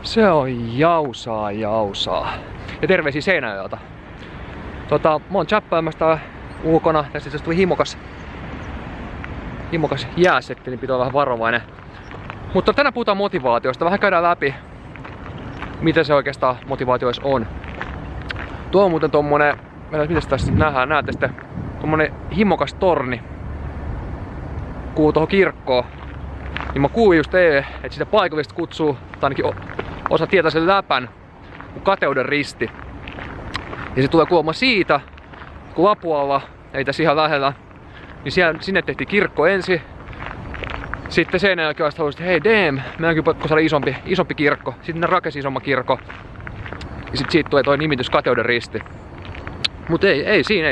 Se on jausaa. Ja terveisiä Seinäjoelta. Mä oon chappaamassa ulkona. Tässä tuli himokas jääsetti, niin pitää olla vähän varovainen. Mutta tänään puhutaan motivaatiosta. Vähän käydään läpi, mitä se oikeastaan motivaatio on. Tuo on muuten tommonen, mitäs tässä nähdään, näette sitten, tommonen himokas torni. Kuuluu tuohon kirkkoon. Niin mä kuulin just että sitä paikallista kutsuu, tai ainakin osa tietää sen läpän, kuin Kateuden risti. Ja se tulee kuulemma siitä, kun Lapualla, ei tässä ihan lähellä, niin sinne tehtiin kirkko ensin. Sitten sen jälkeen vasta halusin, että hei damn, meidän kyllä pakko saada isompi kirkko. Sitten ne rakensi isomman kirkko. Ja sitten siitä tulee toi nimitys Kateuden risti. Mut ei siinä.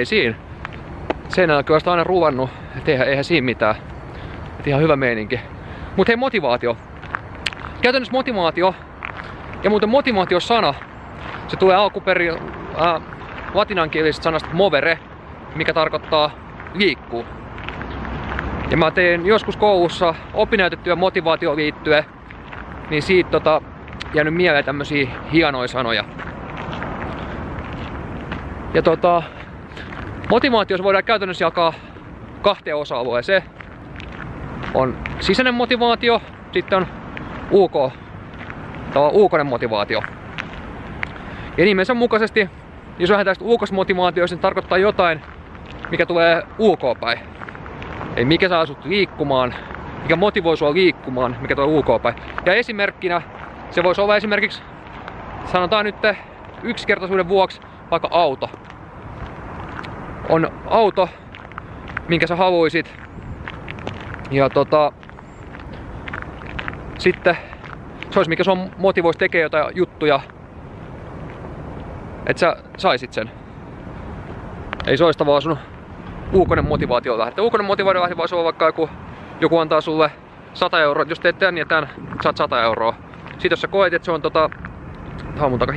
Sen jälkeen vasta aina ruvannut, että eihän siinä mitään. Et ihan hyvä meininki. Mut hei, motivaatio. Käytännössä motivaatio, ja muuten motivaatio-sana, se tulee alkuperin latinankielisestä sanasta movere, mikä tarkoittaa liikkuu. Ja mä tein joskus koulussa opinnäytetyö motivaatioon liittyen, niin siitä jäänyt mieleen tämmösiä hienoja sanoja. Ja motivaatiossa voidaan käytännössä jakaa kahteen osa-alueeseen. On sisäinen motivaatio, sitten on ulkoinen motivaatio. Ja nimensä mukaisesti, jos lähdetään ulkoisesta motivaatiosta, niin tarkoittaa jotain, mikä tulee ulkoapäin. Eli mikä saa sut liikkumaan, mikä motivoi sua liikkumaan, mikä tulee ulkoapäin. Ja esimerkkinä se voisi olla esimerkiksi, sanotaan nyt yksinkertaisuuden vuoksi, vaikka auto. On auto, minkä sä haluisit. Ja sitten se olisi mikä sua motivoisi tekemään jotain juttuja, että sä saisit sen. Ei se olisi vaan sun ulkoinen motivaatio lähteä. Ulkoinen motivaatio lähteä voisi olla vaikka joku antaa sulle 100 euroa, jos teet tän ja tän, saat 100 euroa. Sitten jos sä koet, että se on tää on mun taka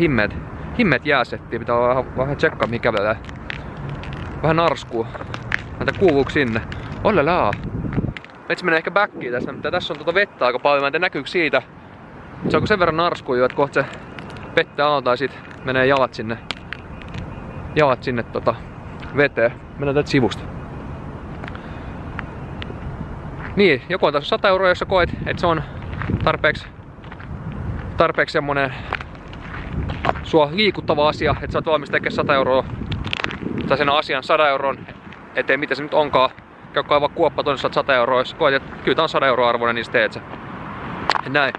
himmeet jääsettiä, pitää vähän tsekkaa mihin kävelee. Vähän narskuu. Näitä kuuluuko sinne? Olelaa. Metsä menee ehkä backiin tässä, mutta tässä on vettä aika paljon, mä en tiedä näkyykö siitä. Se on sen verran narskuu jo, että kohta se vettä alta ja sit menee jalat sinne veteen. Mennään täältä sivusta. Niin, joku on taas 100 euroa, jos sä koet, että se on tarpeeksi semmonen sua liikuttava asia, että sä oot valmis tekemään 100 euroa tai sen asian 100 euron eteen, mitä se nyt onkaan. Käy kaivaa kuoppa tonne, saat 100 euroa, jos koet, että kyllä tää on 100 euroa arvoinen, niin teet sä. Näin.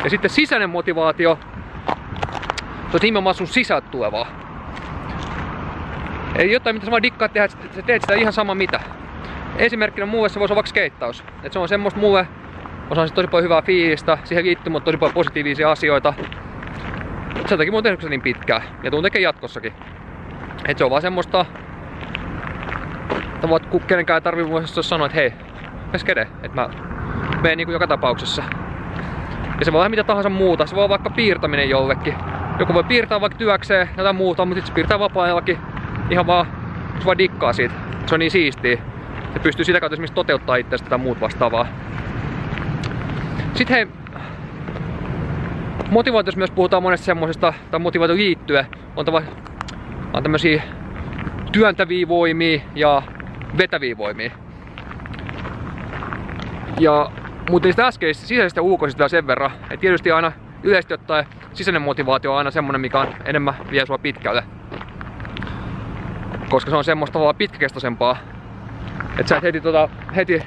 Ja sitten sisäinen motivaatio, se on nimenomaan sun sisältä tulevaa. Ei jotain, mitä sä vaan dikkaat tehdä, että sä teet sitä ihan sama mitä. Esimerkkinä mulle se voisi olla vaikka skeittaus. Et se on semmoista mulle, osaan tosi paljon hyvää fiilistä, siihen liittyy mut tosi paljon positiivisia asioita. Sen takia mä oon tehnyt sitä niin pitkään ja tuun tekemään jatkossakin. Et se on vaan semmoista, että kenenkään ei tarvii muista sanoa, että hei, mes kede, että mä menen niinku joka tapauksessa. Ja se voi olla mitä tahansa muuta, se voi olla vaikka piirtäminen jollekin. Joku voi piirtää vaikka työkseen jotain muuta, mutta sit se piirtää vapaa-ajallakin ihan vaan, se vaan dikkaa siitä. Se on niin siistiä. Se pystyy sitä kautta esimerkiksi toteuttaa itsestä tai muut vastaavaa. Sitten hei, motivaatiossa myös puhutaan monesta semmosesta, tai motivaatio liittyen, on tämmösiä työntäviä voimia ja vetäviä voimia. Ja mutta niistä äskeisistä sisäisistä ja ulkoisista vielä sen verran, että tietysti aina yleisesti ottaen sisäinen motivaatio on aina semmonen, mikä on enemmän vie sua pitkälle. Koska se on semmoista tavallaan pitkäkestoisempaa. Että sä et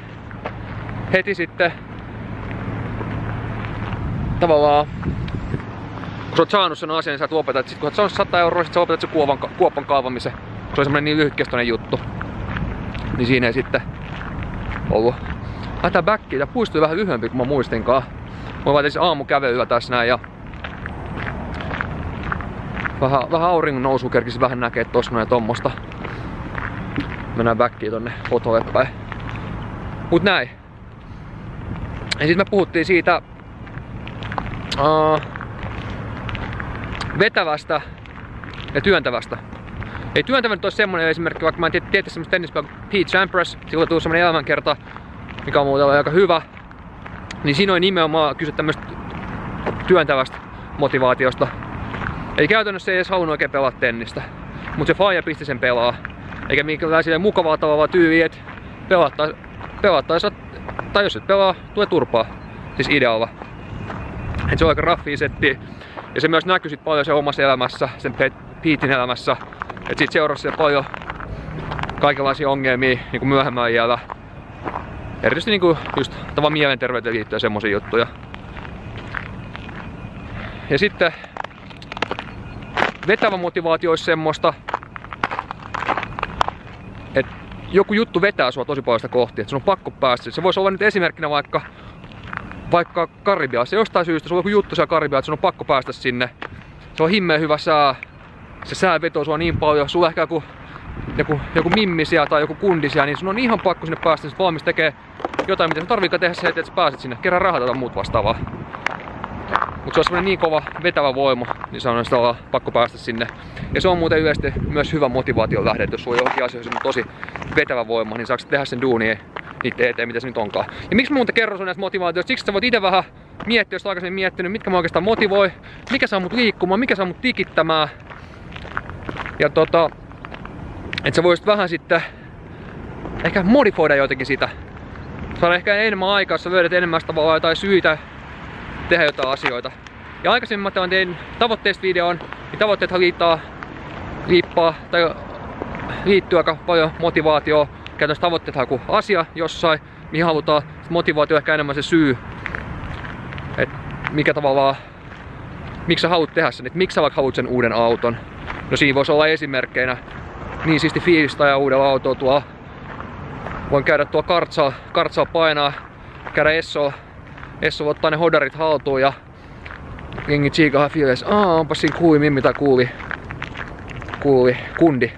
heti sitten tavallaan, kun sä oot saanut sen asian, niin sä et lopeta. Et sit kun sä oot saanut 100 euroa, sit sä lopetat sen kuopan kaavamisen. Se on semmonen niin lyhytkestoinen juttu. Niin siinä ei sitten ollut. Lähdetään backiin. Tää puistui vähän lyhyempi kuin mä muistinkaan. Mä vaatin aamukävelyä tässä näin ja vähän auringon nousu kerkisi vähän näkee tossa ja tommosta. Mennään backiin tonne kotolle päin. Mut näin. Ja sit me puhuttiin siitä vetävästä ja työntävästä. Ei työntävä nyt olisi semmonen esimerkki, vaikka mä en tiedä semmoista tennispelaa kuin Pete Sampras. Silloin tuli semmonen elämänkerta, mikä on muuten aika hyvä. Niin siinä on nimenomaan kyse tämmöstä työntävästä motivaatiosta. Ei käytännössä ei edes halunnut oikein pelaa tennistä. Mut se faija pisti sen pelaa. Eikä minkälaisia mukavaa tavalla tyyliä, että pelattaessa, tai jos et pelaa, tulee turpaa. Siis idealla. Et se on aika raffia setti. Ja se myös näkyy sit paljon sen omassa elämässä, sen Petein elämässä. Et sit seurasi siellä paljon kaikenlaisia ongelmia niinku myöhemmällä iällä. Erityisesti niinku just tavan mielenterveyteen liittyen semmosia juttuja. Ja sitten vetävä motivaatio olisi semmoista, että joku juttu vetää sua tosi paljon sitä kohti, että sun on pakko päästä. Se voisi olla nyt esimerkkinä vaikka Karibiassa. Jostain syystä sulla on joku juttu siellä Karibiassa, että sun on pakko päästä sinne. Se on himmeen hyvä sää. Se sää vetoo sua niin paljon. Sulla on ehkä joku mimmisiä tai joku kundisia, niin sun on ihan pakko sinne päästä. Sä valmis tekee jotain, mitä sun tarviikaan tehdä se, että sä pääset sinne. Kerran rahat tai muut vastaavaa. Mutta se on semmonen niin kova vetävä voima, niin se on pakko päästä sinne. Ja se on muuten yleisesti myös hyvä motivaation lähde, että jos sulla on johonkin asioihin tosi vetävä voima, niin saako tehdä sen duunia niitä eteen, mitä se nyt onkaan. Ja miksi mä muuten kerron sun näistä motivaatioista? Siksi sä voit itse vähän miettiä, jos aikaisemmin miettinyt, mitkä mä oikeastaan motivoi, mikä saa mut liikkumaan, mikä saa mut tikittämään. Ja että sä voisit vähän sitten ehkä modifoida jotenkin sitä. Saada ehkä enemmän aikaa, jos sä löydät enemmän tavallaan jotain syitä tehdä jotain asioita. Ja aikaisemmin mä tein tavoitteista videon, niin tavoitteethan liittyy aika paljon motivaatioon. Käytännössä tavoitteethan on joku asia jossain, mihin halutaan. Motivaatio on ehkä enemmän se syy, että mikä tavallaan, miksi sä haluat tehdä sen, että miksi sä vaikka haluat sen uuden auton. No siinä voisi olla esimerkkeinä niin siisti fiilistä ja uudella autolla tuolla. Voin käydä tuolla kartsaa painaa, käydä Esso ottaa ne hodarit haltuun ja jengi tsiikahan fiilis, onpas siinä mimmi tai kundi.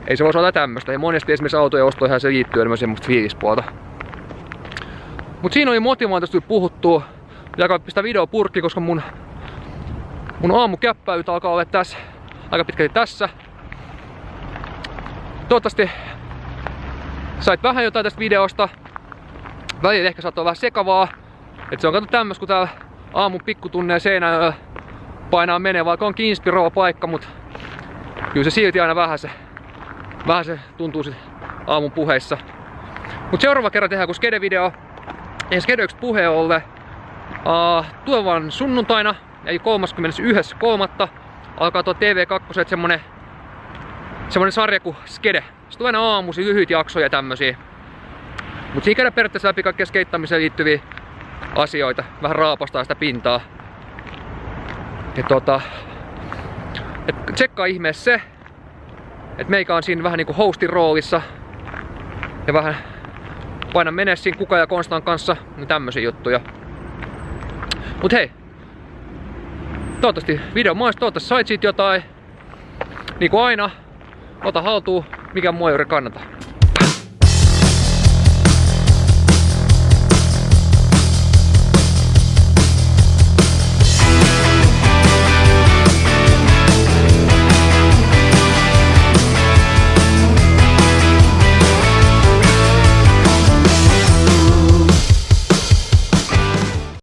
Ei se voisi olla tämmöstä. Ja monesti esimerkiksi autojen ostoihin se liittyy enemmän semmoista fiilispuolta. Mut siinä oli motivaatiosta puhuttua. Pitää pistää video purkki, koska mun aamukäppäyt alkaa olla tässä aika pitkälti tässä. Toivottavasti sait vähän jotain tästä videosta. Välillä ehkä saattoi olla vähän sekavaa. Et se on kato tämmöstä, kun täällä aamun pikkutunneja seinällä painaa menee, vaikka onkin inspiroiva paikka, mut kyllä se silti aina vähän se tuntuu sit aamun puheissa. Mut seuraava kerran tehdään kun skede-video. Ja skede 1 puhe ollen tulevan sunnuntaina, eli 31.3. alkaa tuo TV2 semmonen sarja kuin Skede. Se tulee aina aamuisin lyhyt jaksoja ja tämmösiä. Mut siinä käydään periaatteessa läpi kaikkea skeittamiseen liittyviä asioita. Vähän raapastaa sitä pintaa. Ja tsekkaa ihmeessä se, että meikä on siinä vähän niinku hostin roolissa. Ja vähän paina menee siinä Kuka ja Konstan kanssa. Ja tämmösiä juttuja. Mut hei. Toivottavasti video maistui, toivottavasti sait siitä jotain. Niinku aina, ota haltuun, mikä mua juuri kannata.